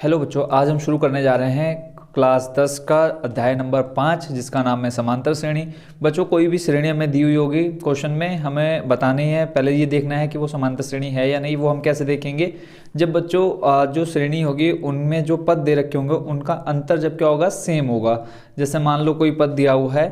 Hello बच्चों, आज हम शुरू करने जा रहे हैं क्लास 10 का अध्याय नंबर 5 जिसका नाम है समांतर श्रेणी। बच्चों, कोई भी श्रेणी हमें दी हुई होगी, क्वेश्चन में हमें बतानी है, पहले ये देखना है कि वो समांतर श्रेणी है या नहीं। वो हम कैसे देखेंगे? जब बच्चों जो श्रेणी होगी उनमें जो पद दे रखे होंगे उनका अंतर जब क्या होगा, सेम होगा। जैसे मान लो कोई पद दिया हुआ है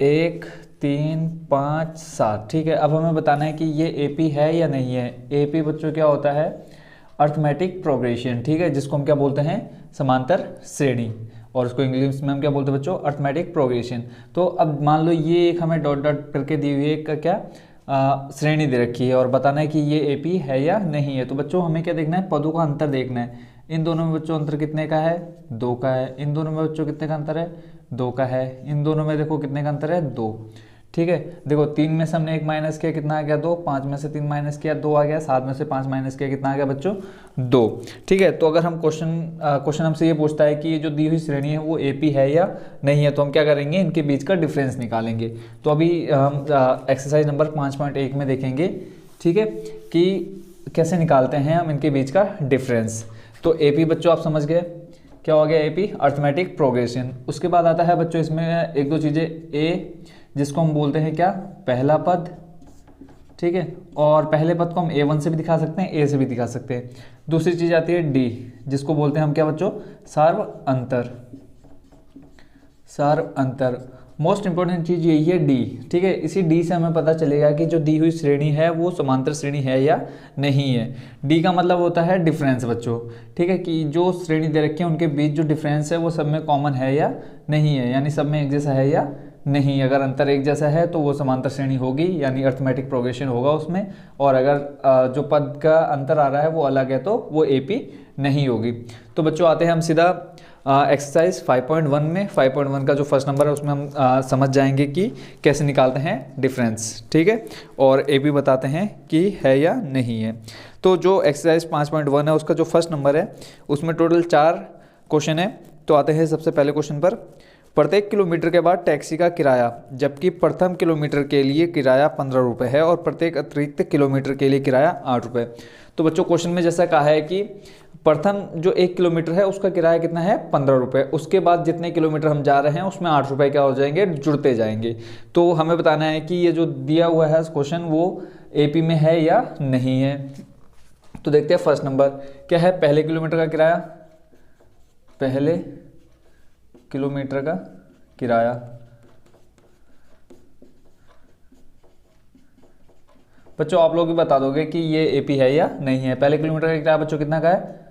1 3 5 7, ठीक है। अब हमें बताना है कि ये एपी है या नहीं है। एपी बच्चों क्या होता है? अर्थमेटिक प्रोग्रेशन, ठीक है, जिसको हम क्या बोलते हैं, समांतर श्रेणी। और उसको इंग्लिश में हम क्या बोलते हैं बच्चों, अर्थमेटिक प्रोग्रेशन। तो अब मान लो ये एक हमें डॉट डॉट करके दी हुई एक क्या श्रेणी दे रखी है और बताना है कि ये एपी है या नहीं है। तो बच्चों हमें क्या देखना है, पदों का अंतर देखना है। इन दोनों में बच्चों अंतर कितने का है? 2 का है। इन दोनों में बच्चों कितने का अंतर है? 2 का है। इन दोनों में देखो कितने का अंतर है? 2, ठीक है। देखो 3 में से हमने 1 माइनस किया, कितना आ गया? 2। 5 में से 3 माइनस किया, 2 आ गया। 7 में से 5 माइनस किया, कितना आ गया बच्चों? 2, ठीक है। तो अगर हम क्वेश्चन हमसे ये पूछता है कि ये जो दी हुई श्रेणी है वो एपी है या नहीं है, तो हम क्या करेंगे, इनके बीच का डिफरेंस निकालेंगे। तो अभी हम एक्सरसाइज नंबर 5.1 में देखेंगे, ठीक है, कि कैसे निकालते हैं हम इनके बीच का डिफरेंस। तो एपी बच्चों आप समझ गए क्या हो गया, एपी अर्थमेटिक प्रोग्रेशन। उसके बाद आता है बच्चों इसमें एक दो चीज़ें, ए जिसको हम बोलते हैं क्या, पहला पद, ठीक है। और पहले पद को हम A1 से भी दिखा सकते हैं, A से भी दिखा सकते हैं। दूसरी चीज आती है डी, जिसको बोलते हैं हम क्या बच्चों, सार्व अंतर। सार्व अंतर मोस्ट इंपॉर्टेंट चीज यही है, डी, ठीक है। इसी डी से हमें पता चलेगा कि जो दी हुई श्रेणी है वो समांतर श्रेणी है या नहीं है। डी का मतलब होता है डिफरेंस बच्चों, ठीक है, कि जो श्रेणी दे रखी है उनके बीच जो डिफरेंस है वो सब में कॉमन है या नहीं है, यानी सब में एक जैसा है या नहीं। अगर अंतर एक जैसा है तो वो समांतर श्रेणी होगी, यानी अर्थमेटिक प्रोग्रेशन होगा उसमें। और अगर जो पद का अंतर आ रहा है वो अलग है तो वो एपी नहीं होगी। तो बच्चों आते हैं हम सीधा एक्सरसाइज 5.1 में। 5.1 का जो फर्स्ट नंबर है उसमें हम समझ जाएंगे कि कैसे निकालते हैं डिफरेंस, ठीक है, और एपी बताते हैं कि है या नहीं है। तो जो एक्सरसाइज 5.1 है उसका जो फर्स्ट नंबर है उसमें टोटल 4 क्वेश्चन है। तो आते हैं सबसे पहले क्वेश्चन पर। प्रत्येक किलोमीटर के बाद टैक्सी का किराया, जबकि प्रथम किलोमीटर के लिए किराया 15 रुपये है और प्रत्येक अतिरिक्त किलोमीटर के लिए किराया 8 रुपये। तो बच्चों क्वेश्चन में जैसा कहा है कि प्रथम जो 1 किलोमीटर है उसका किराया कितना है? 15 रुपये। उसके बाद जितने किलोमीटर हम जा रहे हैं उसमें 8 रुपये क्या हो जाएंगे, जुड़ते जाएंगे। तो हमें बताना है कि ये जो दिया हुआ है क्वेश्चन वो एपी में है या नहीं है। तो देखते हैं फर्स्ट नंबर क्या है, पहले किलोमीटर का किराया। पहले किलोमीटर का किराया, बच्चों आप लोग भी बता दोगे कि ये एपी है या नहीं है। पहले किलोमीटर का किराया बच्चों कितना का है?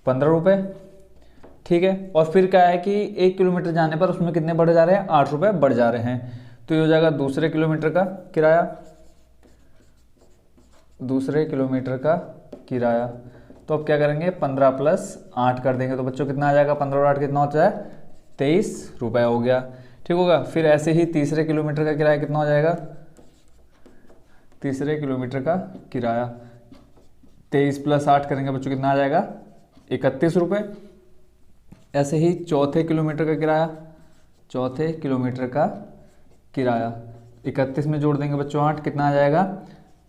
15 रुपये, ठीक है। और फिर क्या है कि 1 किलोमीटर जाने पर उसमें कितने बढ़ जा रहे हैं? 8 रुपये बढ़ जा रहे हैं। तो ये हो जाएगा दूसरे किलोमीटर का किराया। दूसरे किलोमीटर का किराया, तो अब क्या करेंगे, 15 प्लस 8 कर देंगे। तो बच्चों कितना आ जाएगा, 15 और 8 कितना होता है? 23 रुपये हो गया, ठीक होगा। फिर ऐसे ही तीसरे किलोमीटर का किराया कितना हो जाएगा? तीसरे किलोमीटर का किराया 23 प्लस 8 करेंगे बच्चों, कितना आ जाएगा? 31 रुपये। ऐसे ही चौथे किलोमीटर का किराया, चौथे किलोमीटर का किराया 31 में जोड़ देंगे बच्चों 8, कितना आ जाएगा?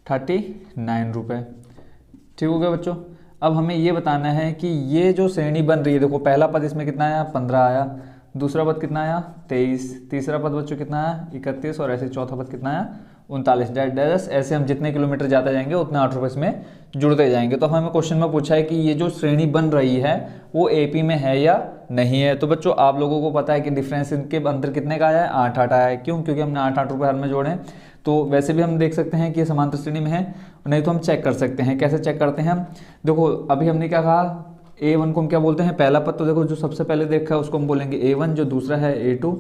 39 रुपये, ठीक हो गया बच्चों। अब हमें ये बताना है कि ये जो श्रेणी बन रही है, देखो पहला पद इसमें कितना आया? 15 आया। दूसरा पद कितना आया? 23। तीसरा पद बच्चों कितना आया? 31। और ऐसे चौथा पद कितना आया? 39। ऐसे हम जितने किलोमीटर जाते जाएंगे उतने 8 रुपये इसमें जुड़ते जाएंगे। तो हमें क्वेश्चन में पूछा है कि ये जो श्रेणी बन रही है वो एपी में है या नहीं है। तो बच्चों आप लोगों को पता है कि डिफरेंस इनके अंतर कितने का आया है? 8-8 आया है। क्यों? क्योंकि हमने 8-8 रुपये हर में जोड़े। तो वैसे भी हम देख सकते हैं कि ये समांतर श्रेणी में है, नहीं तो हम चेक कर सकते हैं। कैसे चेक करते हैं हम? देखो अभी हमने क्या कहा, A1 को हम क्या बोलते हैं? पहला पद। तो देखो जो सबसे पहले देखा है उसको हम बोलेंगे A1, जो दूसरा है A2,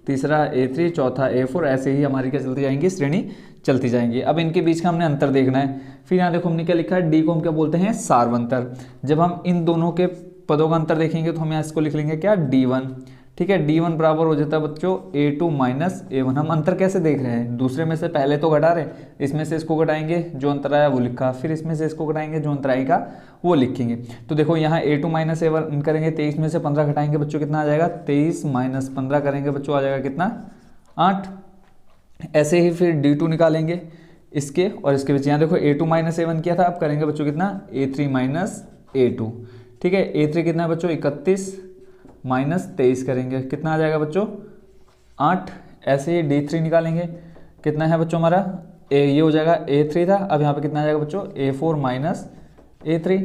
तीसरा A3, चौथा A4। ऐसे ही हमारी क्या चलती जाएंगी, श्रेणी चलती जाएंगी। अब इनके बीच का हमने अंतर देखना है। फिर यहाँ देखो हमने क्या लिखा है, डी को हम क्या बोलते हैं? सार्वंतर। जब हम इन दोनों के पदों का अंतर देखेंगे तो हम यहाँ इसको लिख लेंगे क्या? D1, ठीक है। D1 बराबर हो जाता है बच्चों A2 माइनस A1। हम अंतर कैसे देख रहे हैं? दूसरे में से पहले तो घटा रहे, इसमें से इसको घटाएंगे जो अंतर आया वो लिखा, फिर इसमें से इसको घटाएंगे जो अंतर आएगा वो लिखेंगे। तो देखो यहाँ A2 माइनस A1 करेंगे, 23 में से 15 घटाएंगे बच्चों, कितना आ जाएगा? 23 माइनस 15 करेंगे बच्चों, आ जाएगा कितना? 8। ऐसे ही फिर D2 निकालेंगे इसके और इसके बीच। यहाँ देखो A2 माइनस A1 किया था, अब करेंगे बच्चों कितना? A3 माइनस A2, ठीक है। A3 कितना है बच्चों 31 माइनस 23 करेंगे, कितना आ जाएगा बच्चों 8। ऐसे ही D3 निकालेंगे, कितना है बच्चों हमारा ये हो जाएगा A3 था, अब यहाँ पे कितना आ जाएगा बच्चों A4 माइनस A3।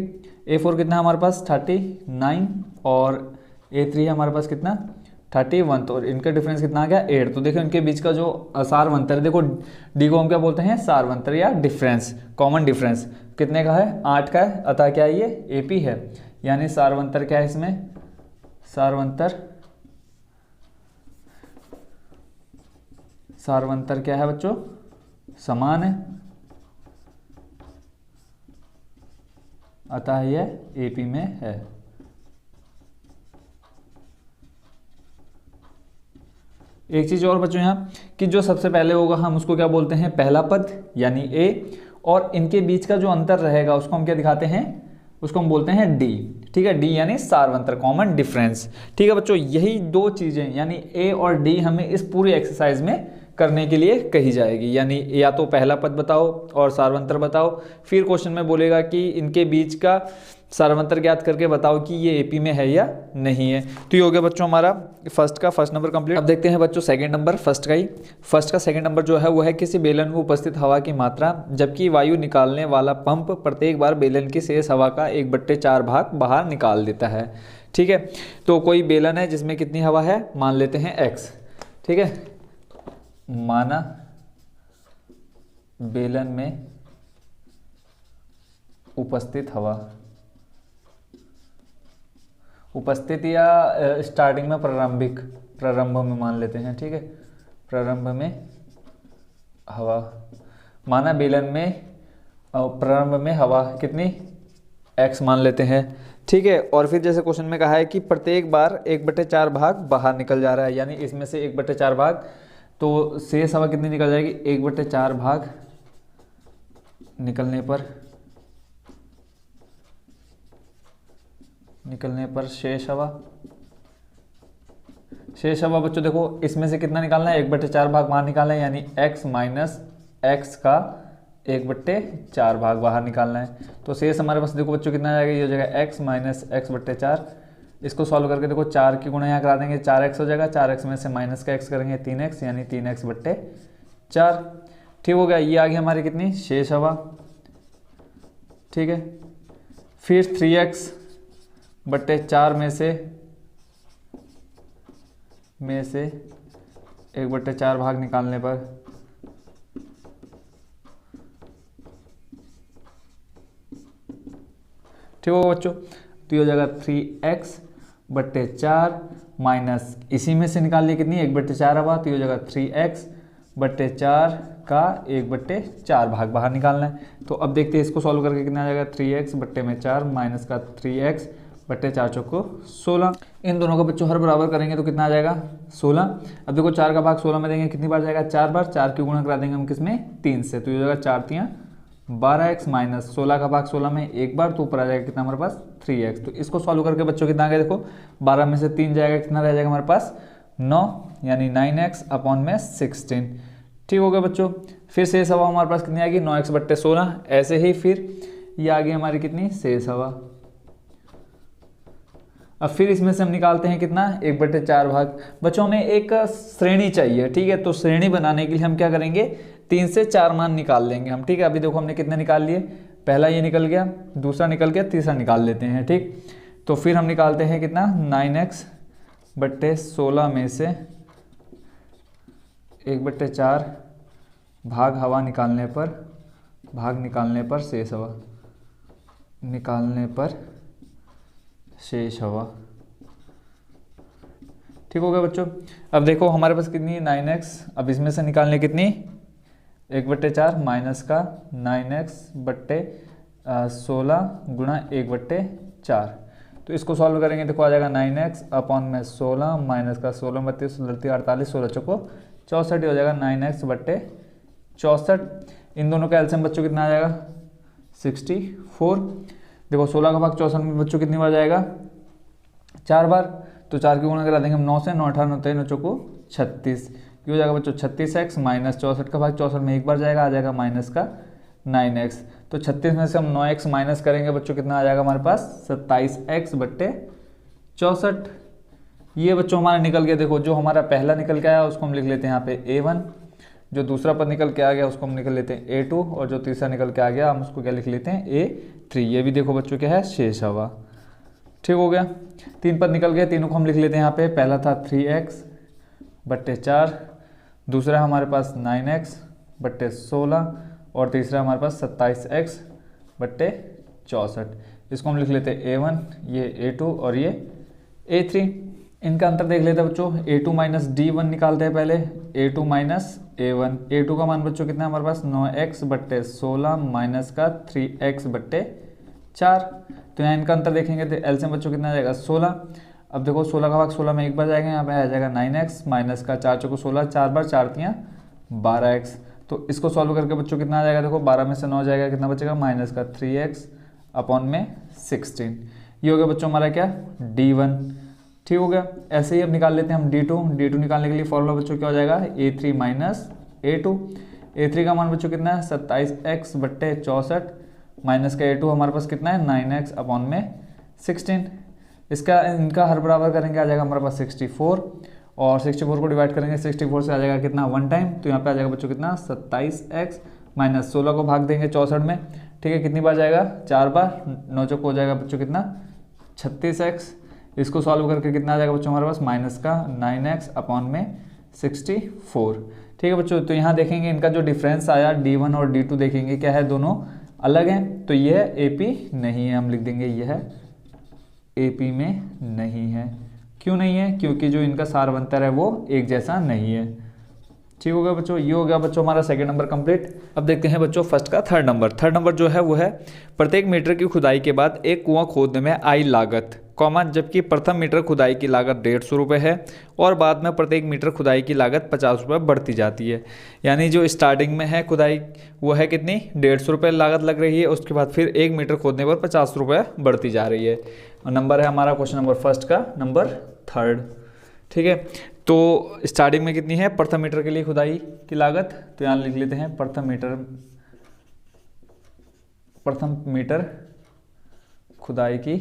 A4 कितना है हमारे पास 39 और A3 है हमारे पास कितना 31, तो इनका डिफरेंस कितना आ गया 8। तो देखो इनके बीच का जो सारवंतर है, देखो डी को हम क्या बोलते हैं सारवंतर या डिफरेंस, कॉमन डिफरेंस कितने का है 8 का है, अतः क्या है ये AP है, यानी सारवंतर क्या है इसमें सारवंतर क्या है बच्चों समान है, अतः यह AP में है। एक चीज और बच्चों यहाँ कि जो सबसे पहले होगा हम उसको क्या बोलते हैं पहला पद यानी A, और इनके बीच का जो अंतर रहेगा उसको हम क्या दिखाते हैं, उसको हम बोलते हैं D। ठीक है, D यानी सारवंतर कॉमन डिफरेंस। ठीक है बच्चों, यही दो चीजें यानी A और D हमें इस पूरी एक्सरसाइज में करने के लिए कही जाएगी, यानी या तो पहला पद बताओ और सारवंतर बताओ, फिर क्वेश्चन में बोलेगा कि इनके बीच का सारवंतर ज्ञात करके बताओ कि ये AP में है या नहीं है। तो ये हो गया बच्चों हमारा फर्स्ट नंबर कंप्लीट। अब देखते हैं बच्चों सेकंड नंबर। फर्स्ट का सेकंड नंबर जो है वो है किसी बेलन में उपस्थित हवा की मात्रा जबकि वायु निकालने वाला पंप प्रत्येक बार बेलन की शेष हवा का 1/4 भाग बाहर निकाल देता है। ठीक है, तो कोई बेलन है जिसमें कितनी हवा है, मान लेते हैं X। ठीक है, माना बेलन में उपस्थित हवा, उपस्थित या स्टार्टिंग में प्रारंभ में मान लेते हैं। ठीक है, प्रारंभ में हवा, माना बेलन में प्रारंभ में हवा कितनी X मान लेते हैं। ठीक है, और फिर जैसे क्वेश्चन में कहा है कि प्रत्येक बार 1/4 भाग बाहर निकल जा रहा है, यानी इसमें से 1/4 भाग, तो शेष हवा कितनी निकल जाएगी 1/4 भाग निकलने पर शेष हवा बच्चों देखो इसमें से कितना निकालना है 1/4 भाग बाहर निकालना है, यानी X माइनस X का 1/4 भाग बाहर निकालना है। तो शेष हमारे पास देखो बच्चों कितना आ जाएगा, ये हो जाएगा X माइनस X/4। इसको सॉल्व करके देखो 4 की गुणा यहाँ करा देंगे 4x हो जाएगा, 4x में से माइनस का x करेंगे 3x, यानी 3x/4। ठीक हो गया, ये आ गई हमारी कितनी शेष हवा। ठीक है, फिर 3x/4 में से 1/4 भाग निकालने पर ठीक होगा बच्चों, तो ये हो जाएगा 3x/4 माइनस इसी में से निकाल लिया कितनी 1/4 हवा, तो ये हो जाएगा 3x/4 का 1/4 भाग बाहर निकालना है। तो अब देखते हैं इसको सॉल्व करके कितना आ जाएगा 3x/4 माइनस का 3x/4 चौको 16। इन दोनों का बच्चों हर बराबर करेंगे तो कितना आ जाएगा 16। अब देखो 4 का भाग 16 में देंगे कितनी बार जाएगा 4 बार, 4 की गुणा करा देंगे हम किसमें 3 से, तो ये हो जाएगा 4×3 12x माइनस 16 का भाग 16 में एक बार, तो ऊपर आ जाएगा कितना हमारे पास 3x। तो इसको सॉल्व करके बच्चों कितना आ गया देखो 12 में से 3 जाएगा, कितना रह जाएगा हमारे पास 9, यानी 9x/16। ठीक हो गया बच्चों, फिर शेष हवा हमारे पास कितनी आएगी 9x/16। ऐसे ही फिर ये आ गई हमारी कितनी शेष हवा। अब फिर इसमें से हम निकालते हैं कितना 1/4 भाग। बच्चों हमें एक श्रेणी चाहिए, ठीक है, तो श्रेणी बनाने के लिए हम क्या करेंगे 3 से 4 मान निकाल लेंगे हम। ठीक है, अभी देखो हमने कितने निकाल लिए, पहला ये निकल गया, दूसरा निकल गया, तीसरा निकाल लेते हैं। ठीक, तो फिर हम निकालते हैं कितना 9x/16 में से 1/4 भाग हवा निकालने पर शेष हवा शेष हवा। ठीक हो गया बच्चों, अब देखो हमारे पास कितनी 9x, अब इसमें से निकालने कितनी 1/4 माइनस का 9x/16 गुणा 1/4। तो इसको सॉल्व करेंगे देखो आ जाएगा 9x/16 माइनस का 16 32 48 16 चौको 64, हो जाएगा 9x/64। इन दोनों का एलसीएम बच्चों कितना आ जाएगा 64। देखो 16 का भाग 64 में बच्चों कितनी बार जाएगा 4 बार, तो 4 की गुणा करा देंगे हम 9 से, 9 18 9 9 चौको 36, ये हो जाएगा बच्चों 36x माइनस 64 का भाग 64 में एक बार जाएगा, आ जाएगा माइनस का 9x। तो 36 में से हम 9x माइनस करेंगे बच्चों, कितना आ जाएगा हमारे पास 27x बट्टे 64। ये बच्चों हमारा निकल गया। देखो जो हमारा पहला निकल के आया उसको हम लिख लेते हैं यहाँ पे a1, जो दूसरा पद निकल के आ गया उसको हम निकल लेते हैं a2, और जो तीसरा निकल के आ गया हम उसको क्या लिख लेते हैं a3। ये भी देखो बच्चों क्या है, शेष हवा। ठीक हो गया। 3 पद निकल गए, तीनों को हम लिख लेते हैं यहाँ पे। पहला था 3x बट्टे 4, दूसरा हमारे पास 9x बट्टे 16, और तीसरा हमारे पास 27x बट्टे 64। इसको हम लिख लेते हैं a1, ये a2 और ये a3। इनका अंतर देख लेते हैं बच्चों। a2 माइनस d1 निकालते हैं पहले, a2 माइनस a1। a2 का मान बच्चों कितना है हमारे पास 9x बट्टे 16 माइनस का 3x बट्टे 4। तो यहाँ इनका अंतर देखेंगे तो एलसीएम बच्चों कितना आ जाएगा 16। अब देखो 16 का भाग 16 में एक बार जाएगा, यहाँ पे आ जाएगा 9x माइनस का 4 चौको 16, 4 बार 4 तियाँ 12x। तो इसको सॉल्व करके बच्चों कितना आ जाएगा, देखो 12 में से 9 जाएगा, कितना बचेगा माइनस का 3x अपॉन में 16। ये हो गया बच्चों हमारा क्या d1। ठीक हो गया। ऐसे ही अब निकाल लेते हैं हम d2 निकालने के लिए फॉर्मूला बच्चों क्या हो जाएगा a3 माइनस a2। a3 का मान बच्चों कितना है 27x बट्टे 64 माइनस का a2 हमारे पास कितना है 9x अपॉन में 16। इसका इनका हर बराबर करेंगे, आ जाएगा हमारे पास 64, और 64 को डिवाइड करेंगे 64 से आ जाएगा कितना 1 टाइम, तो यहाँ पे आ जाएगा बच्चों कितना 27x माइनस 16 को भाग देंगे 64 में। ठीक है, कितनी बार जाएगा 4 बार, 9 चौको हो जाएगा बच्चों कितना 36x। इसको सॉल्व करके कितना आ जाएगा बच्चों हमारे पास माइनस का 9x अपॉन में 64। ठीक है बच्चों, तो यहाँ देखेंगे इनका जो डिफरेंस आया d1 और d2 देखेंगे क्या है, दोनों अलग हैं। तो यह AP नहीं है, हम लिख देंगे यह AP में नहीं है। क्यों नहीं है, क्योंकि जो इनका सारवंतर है वो एक जैसा नहीं है। ठीक हो गया बच्चों, ये हो गया बच्चों हमारा सेकंड नंबर कंप्लीट। अब देखते हैं बच्चों फर्स्ट का थर्ड नंबर। थर्ड नंबर जो है वो है प्रत्येक मीटर की खुदाई के बाद एक कुआं खोदने में आई लागत, कॉमा, जबकि प्रथम मीटर खुदाई की लागत 150 रुपये है और बाद में प्रत्येक मीटर खुदाई की लागत 50 रुपये बढ़ती जाती है। यानी जो स्टार्टिंग में है खुदाई वो है कितनी 150 रुपये लागत लग रही है, उसके बाद फिर 1 मीटर खोदने पर 50 रुपये बढ़ती जा रही है। और नंबर है हमारा क्वेश्चन नंबर फर्स्ट का नंबर 3। ठीक है, तो स्टार्टिंग में कितनी है प्रथम मीटर के लिए खुदाई की लागत, तो यहाँ लिख लेते हैं प्रथम मीटर खुदाई की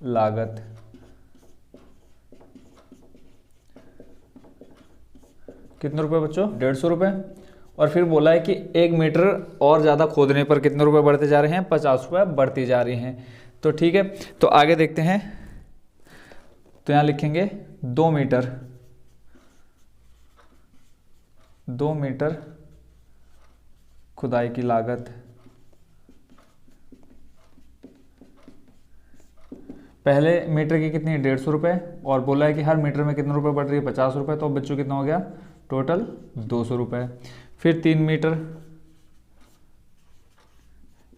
लागत। कितने रुपए बच्चों 150 रुपये। और फिर बोला है कि 1 मीटर और ज़्यादा खोदने पर कितने रुपए बढ़ते जा रहे हैं 50 रुपये बढ़ती जा रही हैं। तो ठीक है, तो आगे देखते हैं। तो यहाँ लिखेंगे 2 मीटर खुदाई की लागत। पहले मीटर की कितनी 150 रुपये, और बोला है कि हर मीटर में कितने रुपए बढ़ रही है 50 रुपये, तो बच्चों कितना हो गया टोटल 200 रुपये। फिर 3 मीटर,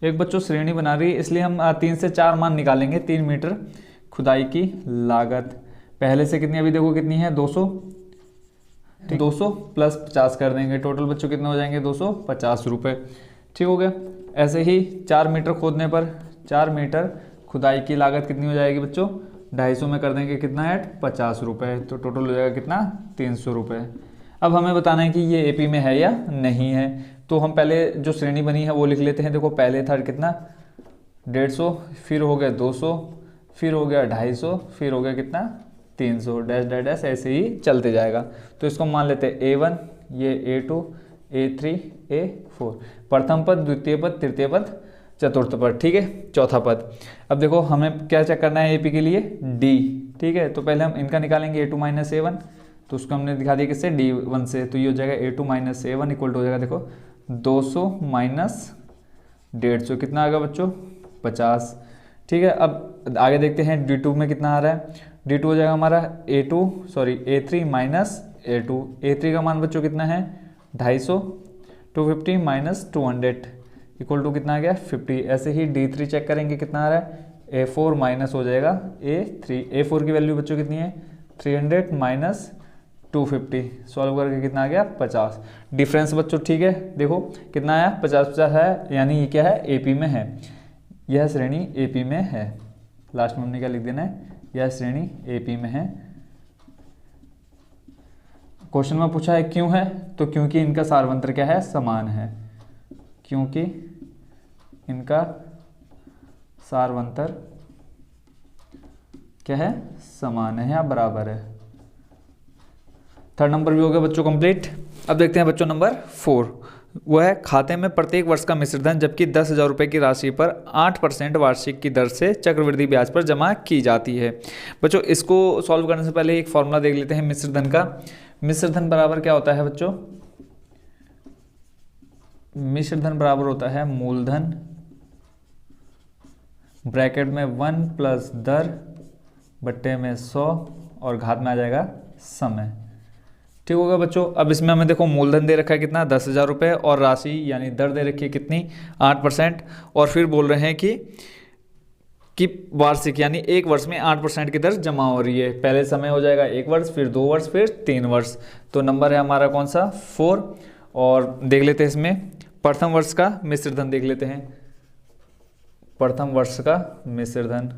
एक बच्चों श्रेणी बना रही है इसलिए हम 3 से 4 मान निकालेंगे। 3 मीटर खुदाई की लागत पहले से कितनी, अभी देखो कितनी है 200, 200 प्लस 50 कर देंगे, टोटल बच्चों कितने हो जाएंगे 250 रुपये। ठीक हो गया। ऐसे ही 4 मीटर खोदने पर 4 मीटर खुदाई की लागत कितनी हो जाएगी बच्चों 250 में कर देंगे कितना ऐड 50 रुपये, तो टोटल हो जाएगा कितना 300 रुपये। अब हमें बताना है कि ये AP में है या नहीं है, तो हम पहले जो श्रेणी बनी है वो लिख लेते हैं। देखो पहले था कितना 150, फिर हो गया 200, फिर हो गया 250, फिर हो गया कितना 300, डैश डैश डैश ऐसे ही चलते जाएगा। तो इसको मान लेते हैं A1, ये A2, A3, A4, प्रथम पद, द्वितीय पद, तृतीय पद, चतुर्थ पद। ठीक है, चौथा पद। अब देखो हमें क्या चेक करना है AP के लिए D। ठीक है, तो पहले हम इनका निकालेंगे A2 माइनस A1, तो उसको हमने दिखा दिया किससे D1 से, तो ये हो जाएगा A2 minus A1 equal to हो जाएगा देखो 200 माइनस 150, कितना आ गया बच्चों 50। ठीक है, अब आगे देखते हैं D2 में कितना आ रहा है। D2 हो जाएगा हमारा A3 माइनस A2। A3 का मान बच्चों कितना है 250, 250 माइनस 200 इक्वल टू कितना आ गया 50। ऐसे ही D3 चेक करेंगे कितना आ रहा है A4 माइनस हो जाएगा A3। A4 की वैल्यू बच्चों कितनी है 300 माइनस 250, सॉल्व करके कितना आ गया 50। डिफरेंस बच्चों ठीक है, देखो कितना आया 50-50 है, यानी ये क्या है AP में है, यह श्रेणी AP में है। लास्ट में हमने क्या लिख देना है, यह श्रेणी AP में है। क्वेश्चन में पूछा है क्यों है, तो क्योंकि इनका सारवंत्र क्या है समान है, क्योंकि इनका सारवंतर क्या है, समान है या बराबर है। थर्ड नंबर भी हो गया बच्चों कंप्लीट। अब देखते हैं बच्चों नंबर 4, वो है खाते में प्रत्येक वर्ष का मिश्र धन जबकि 10,000 रुपये की राशि पर 8% वार्षिक की दर से चक्रवृद्धि ब्याज पर जमा की जाती है। बच्चों इसको सॉल्व करने से पहले एक फॉर्मूला देख लेते हैं मिश्र धन का। मिश्र धन बराबर क्या होता है बच्चों, मिश्र धन बराबर होता है मूलधन ब्रैकेट में 1 प्लस दर बट्टे में 100 और घात में आ जाएगा समय। ठीक होगा बच्चों। अब इसमें हमें देखो मूलधन दे रखा है कितना, 10,000 रुपये, और राशि यानी दर दे रखी है कितनी, 8%, और फिर बोल रहे हैं कि वार्षिक यानी एक वर्ष में 8% की दर जमा हो रही है। पहले समय हो जाएगा 1 वर्ष, फिर 2 वर्ष, फिर 3 वर्ष। तो नंबर है हमारा कौन सा, 4। और देख लेते हैं इसमें प्रथम वर्ष का मिश्र धन देख लेते हैं। प्रथम वर्ष का मिश्र धन,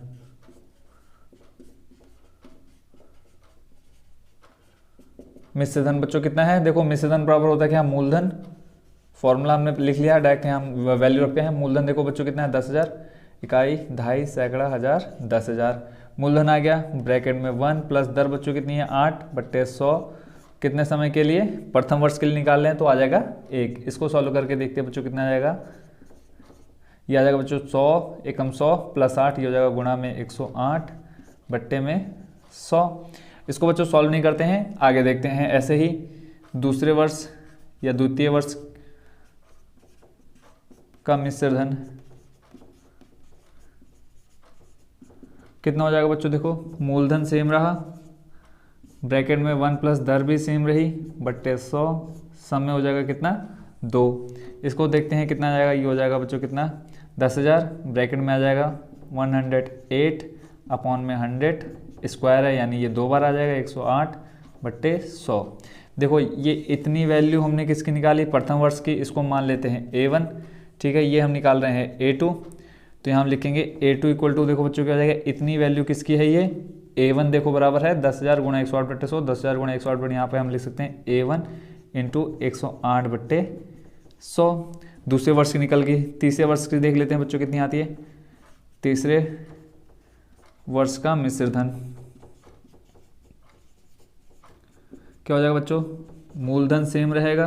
मिश्र धन बच्चों कितना है, देखो मिश्र धन बराबर होता है क्या, मूलधन, फॉर्मूला हमने लिख लिया डायरेक्ट, हम वैल्यू रखते हैं। मूलधन देखो बच्चों कितना है, 10,000, इकाई, दहाई, सैकड़ा, हजार, 10,000। मूलधन आ गया ब्रैकेट में 1 प्लस दर बच्चों कितनी है, 8/100। कितने समय के लिए, प्रथम वर्ष के लिए निकाल लें तो आ जाएगा 1। इसको सॉल्व करके देखते हैं बच्चों कितना आ जाएगा, ये आ जाएगा बच्चों 100 एकम 100 प्लस 8, ये हो जाएगा गुणा में 108 बट्टे में 100। इसको बच्चों सॉल्व नहीं करते हैं, आगे देखते हैं। ऐसे ही दूसरे वर्ष या द्वितीय वर्ष का मिश्र धन कितना हो जाएगा बच्चों, देखो मूलधन सेम रहा, ब्रैकेट में 1 प्लस दर भी सेम रही बट्टे 100, सम में हो जाएगा कितना, 2। इसको देखते हैं कितना आ जाएगा, ये हो जाएगा बच्चों कितना, 10,000, ब्रैकेट में आ जाएगा 108 अपॉन में 100 स्क्वायर है, यानी ये 2 बार आ जाएगा 108/100। देखो ये इतनी वैल्यू हमने किसकी निकाली, प्रथम वर्ष की। इसको मान लेते हैं A1, ठीक है, ये हम निकाल रहे हैं A2, तो यहाँ हम लिखेंगे A2 इक्वल टू, देखो बच्चों क्या हो जाएगा, इतनी वैल्यू किसकी है, ये A1 देखो बराबर है 10,000 गुणा 108/100, 10,000 गुणा 108 यहाँ पे हम लिख सकते हैं A1 इंटू 108/100। दूसरे वर्ष की निकल गई। तीसरे वर्ष की देख लेते हैं बच्चों कितनी आती है। तीसरे वर्ष का मिश्र धन क्या हो जाएगा बच्चों, मूलधन सेम रहेगा,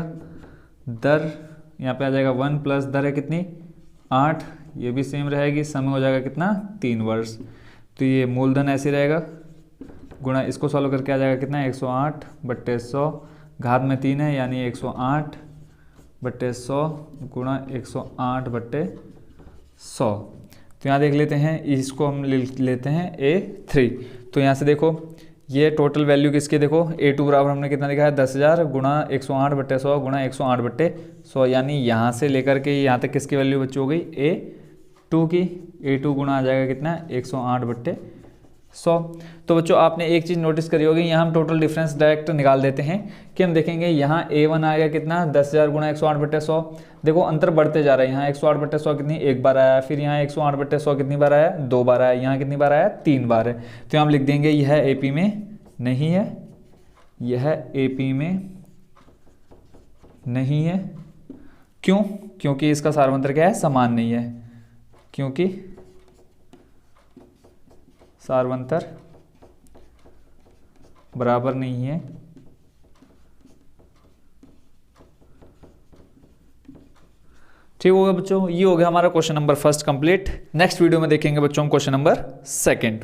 दर यहाँ पे आ जाएगा 1 प्लस दर है कितनी, 8, ये भी सेम रहेगी, समय हो जाएगा कितना, 3 वर्ष। तो ये मूलधन ऐसे रहेगा, गुणा इसको सॉल्व करके आ जाएगा कितना, 108/100, घात में 3 है यानी 108/100 गुणा 108/100। तो यहाँ देख लेते हैं, इसको हम लेते हैं A3। तो यहाँ से देखो ये टोटल वैल्यू किसकी, देखो A2 बराबर हमने कितना लिखा है, 10,000 गुणा 108/100 गुणा 108/100, यानी यहाँ से लेकर के यहाँ तक किसकी वैल्यू बच्ची हो गई, A2 की। A2 गुणा आ जाएगा कितना, 108/100। तो बच्चों आपने एक चीज़ नोटिस करी होगी, यहाँ हम टोटल डिफरेंस डायरेक्ट निकाल देते हैं कि हम देखेंगे यहाँ A1 आएगा कितना, 10,000 गुणा 108/100। देखो अंतर बढ़ते जा रहा है, यहाँ 108/100 कितनी, एक बार आया, फिर यहाँ 108/100 कितनी बार आया, 2 बार आया, यहाँ कितनी बार आया, 3 बार है। तो हम लिख देंगे यह AP में नहीं है, यह AP में नहीं है। क्यों, क्योंकि इसका सारवंतर क्या है, समान नहीं है, क्योंकि सारवंतर बराबर नहीं है। ठीक होगा बच्चों, ये हो गया हमारा question number 1 complete. Next video में देखेंगे बच्चों हम क्वेश्चन नंबर 2।